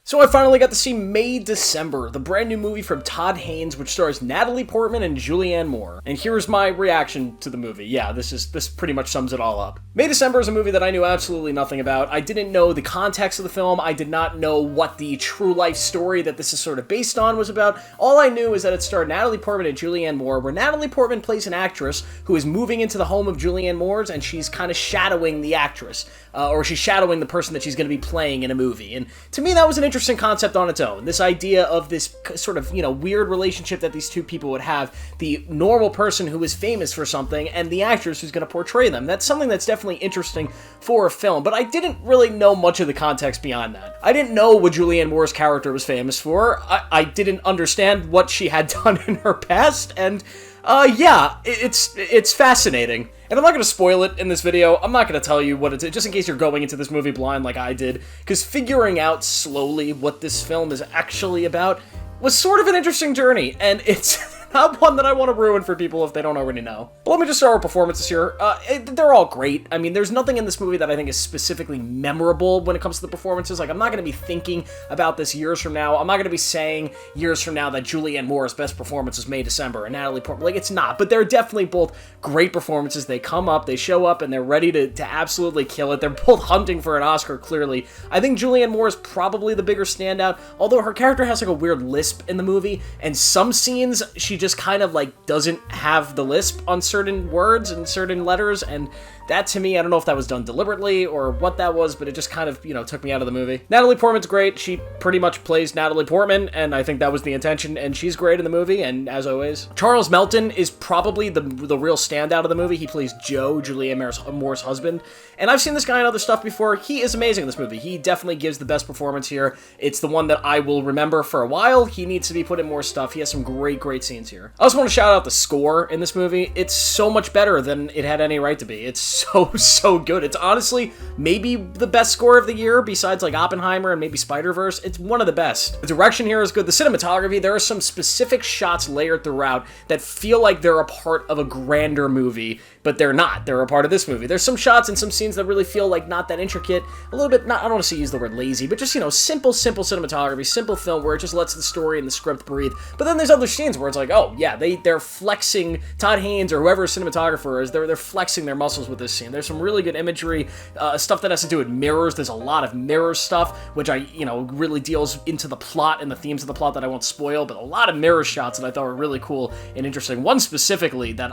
So I finally got to see May December, the brand new movie from Todd Haynes, which stars Natalie Portman and Julianne Moore. And here's my reaction to the movie. Yeah, this pretty much sums it all up. May December is a movie that I knew absolutely nothing about. I didn't know the context of the film. I did not know what the true life story that this is sort of based on was about. All I knew is that it starred Natalie Portman and Julianne Moore, where Natalie Portman plays an actress who is moving into the home of Julianne Moore's, and she's kind of shadowing the actress, or she's shadowing the person that she's going to be playing in a movie. And to me, that was an interesting concept on its own. This idea of this sort of, weird relationship that these two people would have, the normal person who is famous for something and the actress who's going to portray them. That's something that's definitely interesting for a film, but I didn't really know much of the context beyond that. I didn't know what Julianne Moore's character was famous for. I didn't understand what she had done in her past, and yeah, it's fascinating. And I'm not going to spoil it in this video. I'm not going to tell you what it's, just in case you're going into this movie blind like I did, because figuring out slowly what this film is actually about was sort of an interesting journey, and it's not one that I want to ruin for people if they don't already know. But let me just start with performances here. They're all great. I mean, there's nothing in this movie that I think is specifically memorable when it comes to the performances. Like, I'm not going to be thinking about this years from now. I'm not going to be saying years from now that Julianne Moore's best performance is May December and Natalie Portman. Like, it's not. But they're definitely both great performances. They come up, they show up, and they're ready to absolutely kill it. They're both hunting for an Oscar, clearly. I think Julianne Moore is probably the bigger standout, although her character has like a weird lisp in the movie, and some scenes she just kind of like doesn't have the lisp on certain words and certain letters, and that to me, I don't know if that was done deliberately or what that was, but it just kind of, took me out of the movie. Natalie Portman's great. She pretty much plays Natalie Portman, and I think that was the intention, and she's great in the movie, and as always. Charles Melton is probably the real standout of the movie. He plays Joe, Julianne Moore's husband, and I've seen this guy in other stuff before. He is amazing in this movie. He definitely gives the best performance here. It's the one that I will remember for a while. He needs to be put in more stuff. He has some great scenes here. I also want to shout out the score in this movie. It's so much better than it had any right to be. It's so good. It's honestly maybe the best score of the year besides like Oppenheimer and maybe Spider-Verse. It's one of the best. The direction here is good. The cinematography, there are some specific shots layered throughout that feel like they're a part of a grander movie, but they're not. They're a part of this movie. There's some shots and some scenes that really feel like not that intricate, a little bit, not, I don't want to use the word lazy, but just, simple cinematography, simple film where it just lets the story and the script breathe. But then there's other scenes where it's like, oh yeah, they're flexing, Todd Haynes or whoever cinematographer is, they're flexing their muscles with this scene. There's some really good imagery, stuff that has to do with mirrors. There's a lot of mirror stuff, which really deals into the plot and the themes of the plot that I won't spoil, but a lot of mirror shots that I thought were really cool and interesting. One specifically that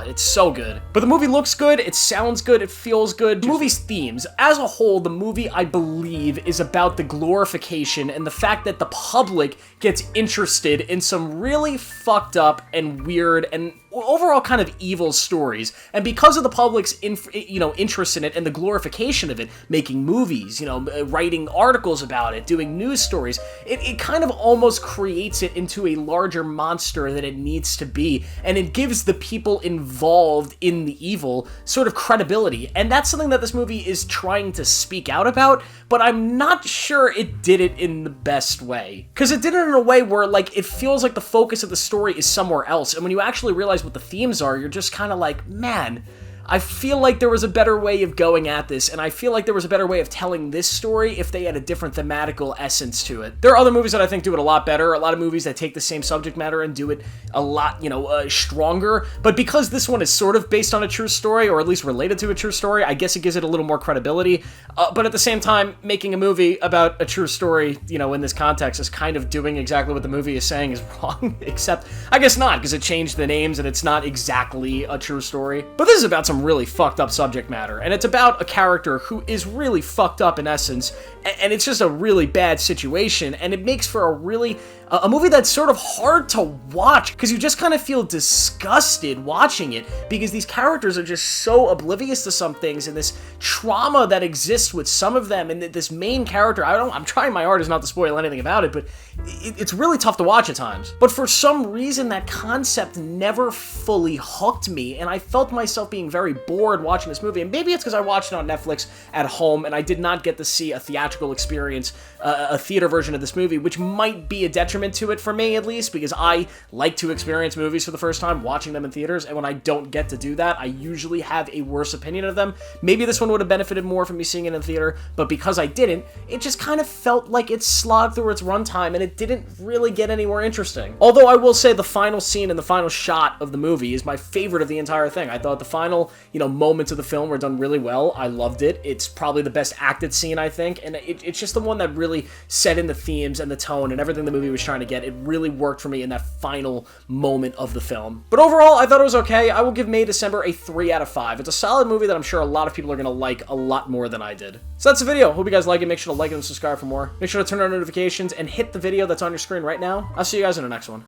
it's so good. But the movie looks good, it sounds good, it feels good. The movie's themes, as a whole, the movie, I believe, is about the glorification and the fact that the public gets interested in some really fucked up and weird and overall kind of evil stories, and because of the public's interest in it and the glorification of it, making movies, writing articles about it, doing news stories, it kind of almost creates it into a larger monster than it needs to be, and it gives the people involved in the evil sort of credibility, and that's something that this movie is trying to speak out about, but I'm not sure it did it in the best way, because it did it in a way where like it feels like the focus of the story is somewhere else, and when you actually realize what the themes are, you're just kind of like, man, I feel like there was a better way of going at this, and I feel like there was a better way of telling this story if they had a different thematical essence to it. There are other movies that I think do it a lot better, a lot of movies that take the same subject matter and do it a lot, stronger, but because this one is sort of based on a true story, or at least related to a true story, I guess it gives it a little more credibility, but at the same time, making a movie about a true story, in this context is kind of doing exactly what the movie is saying is wrong, except, I guess not, because it changed the names and it's not exactly a true story. But this is about some really fucked up subject matter, and it's about a character who is really fucked up in essence, and it's just a really bad situation, and it makes for a movie that's sort of hard to watch, because you just kind of feel disgusted watching it, because these characters are just so oblivious to some things, and this trauma that exists with some of them, and this main character, I'm trying my hardest not to spoil anything about it, but it's really tough to watch at times. But for some reason, that concept never fully hooked me, and I felt myself being very bored watching this movie, and maybe it's because I watched it on Netflix at home, and I did not get to see a theatrical theatrical experience a theater version of this movie, which might be a detriment to it for me, at least, because I like to experience movies for the first time, watching them in theaters, and when I don't get to do that, I usually have a worse opinion of them. Maybe this one would have benefited more from me seeing it in theater, but because I didn't, it just kind of felt like it slogged through its runtime, and it didn't really get any more interesting. Although I will say the final scene and the final shot of the movie is my favorite of the entire thing. I thought the final, moments of the film were done really well. I loved it. It's probably the best acted scene, I think, and it's just the one that really set in the themes and the tone and everything the movie was trying to get. It really worked for me in that final moment of the film. But overall, I thought it was okay. I will give May December a 3 out of 5. It's a solid movie that I'm sure a lot of people are going to like a lot more than I did. So that's the video. Hope you guys like it. Make sure to like it and subscribe for more. Make sure to turn on notifications and hit the video that's on your screen right now. I'll see you guys in the next one.